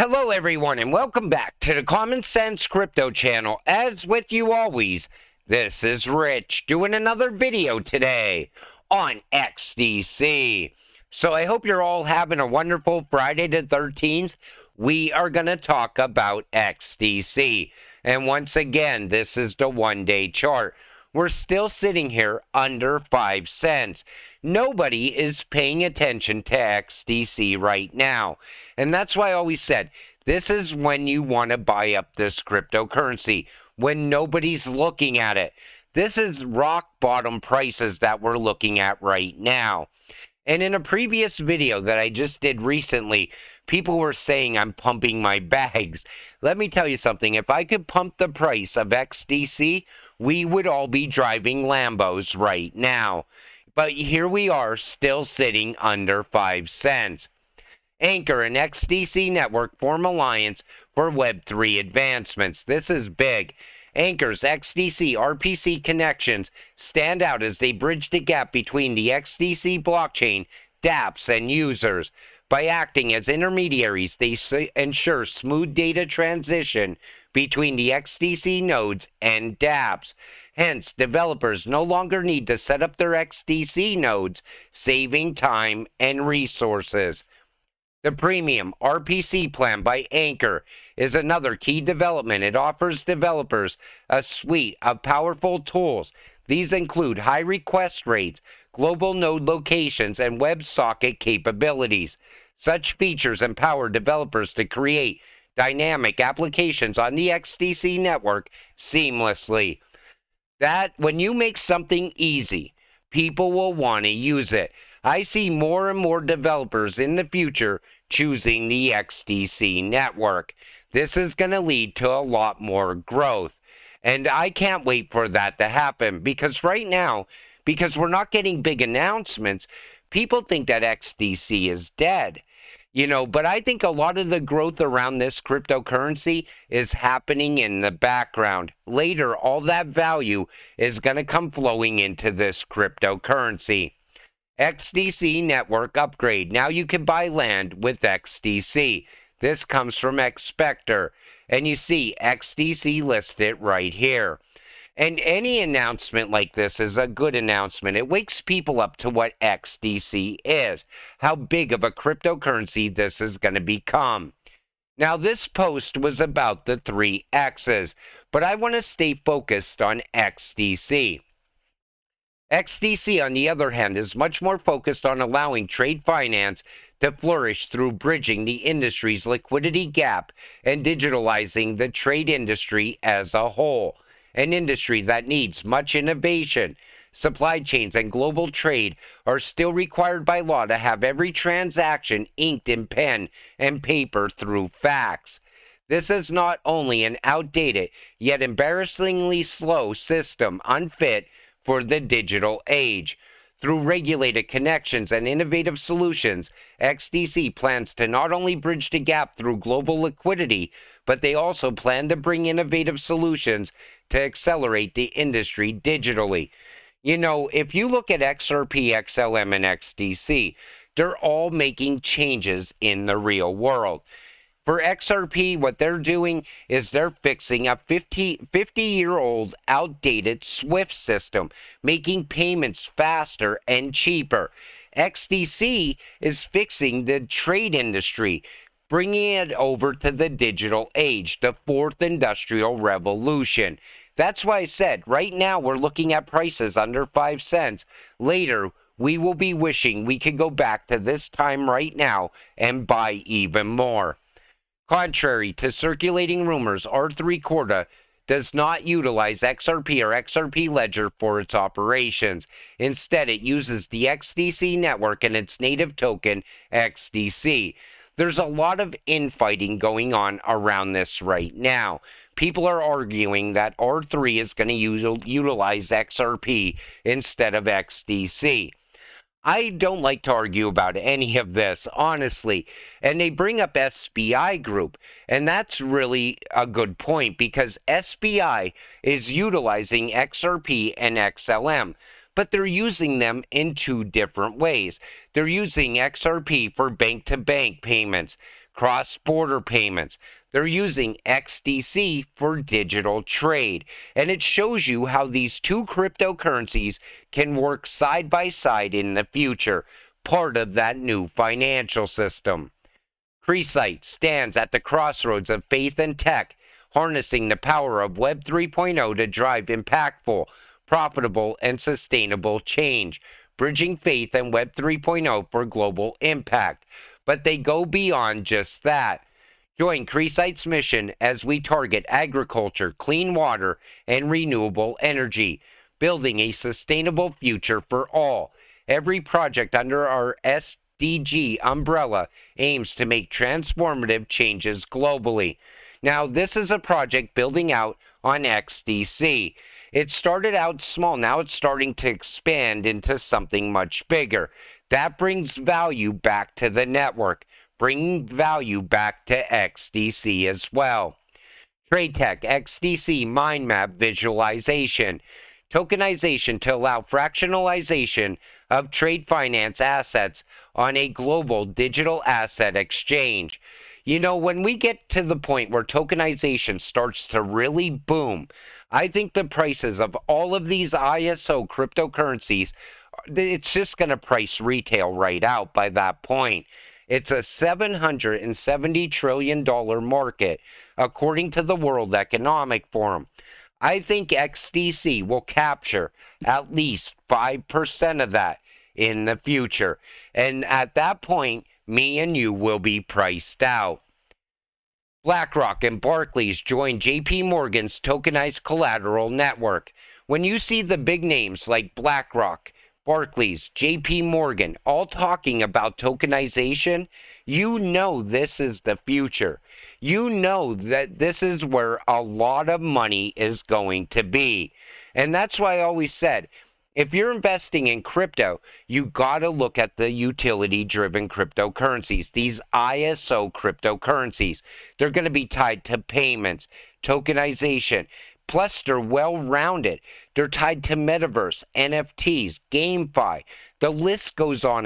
Hello everyone and welcome back to the Common Sense Crypto channel. As with you always, this is Rich doing another video today on XDC. So I hope you're all having a wonderful Friday the 13th. We are going to talk about XDC. And once again, this is the one-day chart. We're still sitting here under 5 cents. Nobody is paying attention to XDC right now. And that's why I always said, this is when you want to buy up this cryptocurrency, when nobody's looking at it. This is rock bottom prices that we're looking at right now. And in a previous video that I just did recently, people were saying I'm pumping my bags. Let me tell you something. If I could pump the price of XDC, we would all be driving Lambos right now. But here we are, still sitting under 5 cents. Anchor and XDC Network form alliance for Web3 advancements. This is big. Anchor's XDC RPC connections stand out as they bridge the gap between the XDC blockchain, dApps, and users. By acting as intermediaries, they ensure smooth data transition between the XDC nodes and dApps. Hence, developers no longer need to set up their XDC nodes, saving time and resources. The Premium RPC plan by Anchor is another key development. It offers developers a suite of powerful tools. These include high request rates, global node locations, and WebSocket capabilities. Such features empower developers to create dynamic applications on the XDC network seamlessly. That when you make something easy, people will want to use it. I see more and more developers in the future choosing the XDC network. This is going to lead to a lot more growth. And I can't wait for that to happen because right now, because we're not getting big announcements, people think that XDC is dead. But I think a lot of the growth around this cryptocurrency is happening in the background. Later, all that value is going to come flowing into this cryptocurrency. XDC Network Upgrade. Now you can buy land with XDC. This comes from Xspector. And you see XDC listed right here. And any announcement like this is a good announcement. It wakes people up to what XDC is, how big of a cryptocurrency this is going to become. Now, this post was about the 3 X's, but I want to stay focused on XDC. XDC, on the other hand, is much more focused on allowing trade finance to flourish through bridging the industry's liquidity gap and digitalizing the trade industry as a whole. An industry that needs much innovation. Supply chains and global trade are still required by law to have every transaction inked in pen and paper through fax. This is not only an outdated, yet embarrassingly slow system unfit for the digital age. Through regulated connections and innovative solutions, XDC plans to not only bridge the gap through global liquidity, but they also plan to bring innovative solutions to accelerate the industry digitally. If you look at XRP, XLM, and XDC, they're all making changes in the real world. For XRP, what they're doing is they're fixing a 50-year-old outdated SWIFT system, making payments faster and cheaper. XDC is fixing the trade industry, bringing it over to the digital age, the 4th industrial revolution. That's why I said, right now we're looking at prices under 5 cents. Later, we will be wishing we could go back to this time right now and buy even more. Contrary to circulating rumors, R3 Corda does not utilize XRP or XRP Ledger for its operations. Instead, it uses the XDC network and its native token, XDC. There's a lot of infighting going on around this right now. People are arguing that R3 is going to utilize XRP instead of XDC. I don't like to argue about any of this, honestly. And they bring up SBI Group, and that's really a good point because SBI is utilizing XRP and XLM, but they're using them in 2 different ways. They're using XRP for bank-to-bank payments, cross-border payments. They're using XDC for digital trade. And it shows you how these two cryptocurrencies can work side by side in the future, part of that new financial system. Cresight stands at the crossroads of faith and tech, harnessing the power of Web 3.0 to drive impactful, profitable, and sustainable change, bridging faith and Web 3.0 for global impact. But they go beyond just that. Join Cresight's mission as we target agriculture, clean water, and renewable energy, building a sustainable future for all. Every project under our SDG umbrella aims to make transformative changes globally. Now, this is a project building out on XDC. It started out small. Now it's starting to expand into something much bigger. That brings value back to the network, bringing value back to XDC as well. TradeTech XDC Mind Map Visualization. Tokenization to allow fractionalization of trade finance assets on a global digital asset exchange. You know, when we get to the point where tokenization starts to really boom, I think the prices of all of these ISO cryptocurrencies, it's just going to price retail right out by that point. It's a $770 trillion market, according to the World Economic Forum. I think XDC will capture at least 5% of that in the future. And at that point, me and you will be priced out. BlackRock and Barclays join JP Morgan's tokenized collateral network. When you see the big names like BlackRock, Barclays, JP Morgan, all talking about tokenization, you know this is the future. You know that this is where a lot of money is going to be. And that's why I always said, if you're investing in crypto, you got to look at the utility-driven cryptocurrencies, these ISO cryptocurrencies. They're going to be tied to payments, tokenization. Plus, they're well-rounded. They're tied to metaverse, NFTs, GameFi. The list goes on.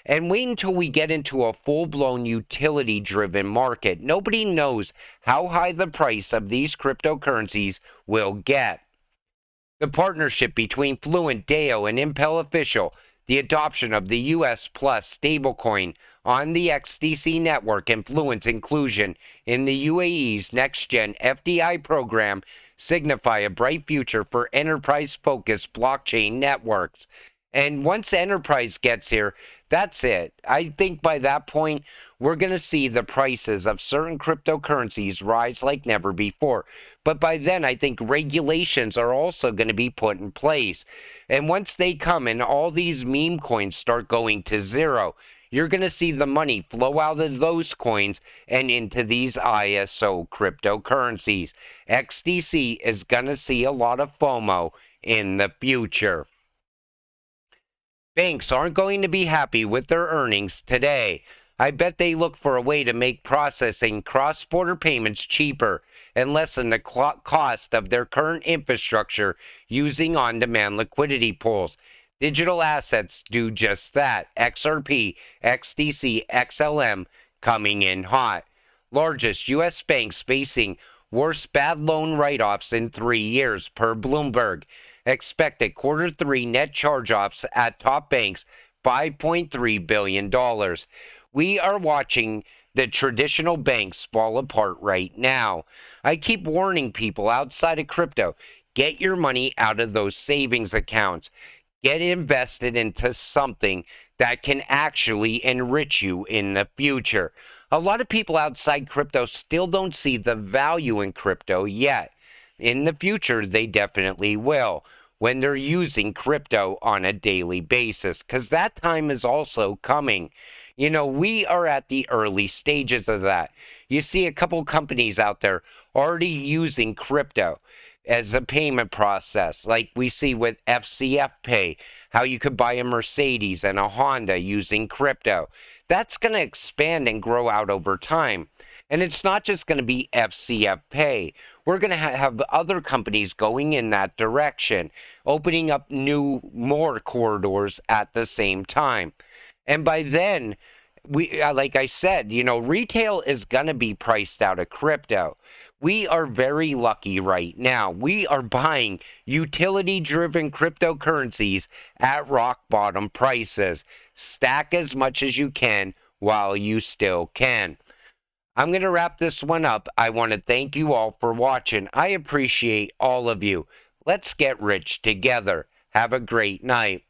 And wait until we get into a full-blown utility-driven market. Nobody knows how high the price of these cryptocurrencies will get. The partnership between Fluent, Deo, and Impel Official, the adoption of the US Plus stablecoin on the XDC network, and Fluent's inclusion in the UAE's next-gen FDI program signify a bright future for enterprise-focused blockchain networks. And once enterprise gets here, that's it. I think by that point, we're going to see the prices of certain cryptocurrencies rise like never before. But by then, I think regulations are also going to be put in place. And once they come and all these meme coins start going to zero, you're going to see the money flow out of those coins and into these ISO cryptocurrencies. XDC is going to see a lot of FOMO in the future. Banks aren't going to be happy with their earnings today. I bet they look for a way to make processing cross-border payments cheaper and lessen the cost of their current infrastructure using on-demand liquidity pools. Digital assets do just that. XRP, XDC, XLM coming in hot. Largest U.S. banks facing worst bad loan write-offs in 3 years per Bloomberg. Expected Q3 net charge-offs at top banks, $5.3 billion. We are watching the traditional banks fall apart right now. I keep warning people outside of crypto, get your money out of those savings accounts. Get invested into something that can actually enrich you in the future. A lot of people outside crypto still don't see the value in crypto yet. In the future, they definitely will when they're using crypto on a daily basis, because that time is also coming. You know, we are at the early stages of that. You see a couple companies out there already using crypto as a payment process, like we see with FCF Pay, how you could buy a Mercedes and a Honda using crypto. That's going to expand and grow out over time. And it's not just going to be FCF Pay. We're going to have other companies going in that direction, opening up more corridors at the same time. And by then, Like I said, retail is going to be priced out of crypto. We are very lucky right now. We are buying utility-driven cryptocurrencies at rock bottom prices. Stack as much as you can while you still can. I'm going to wrap this one up. I want to thank you all for watching. I appreciate all of you. Let's get rich together. Have a great night.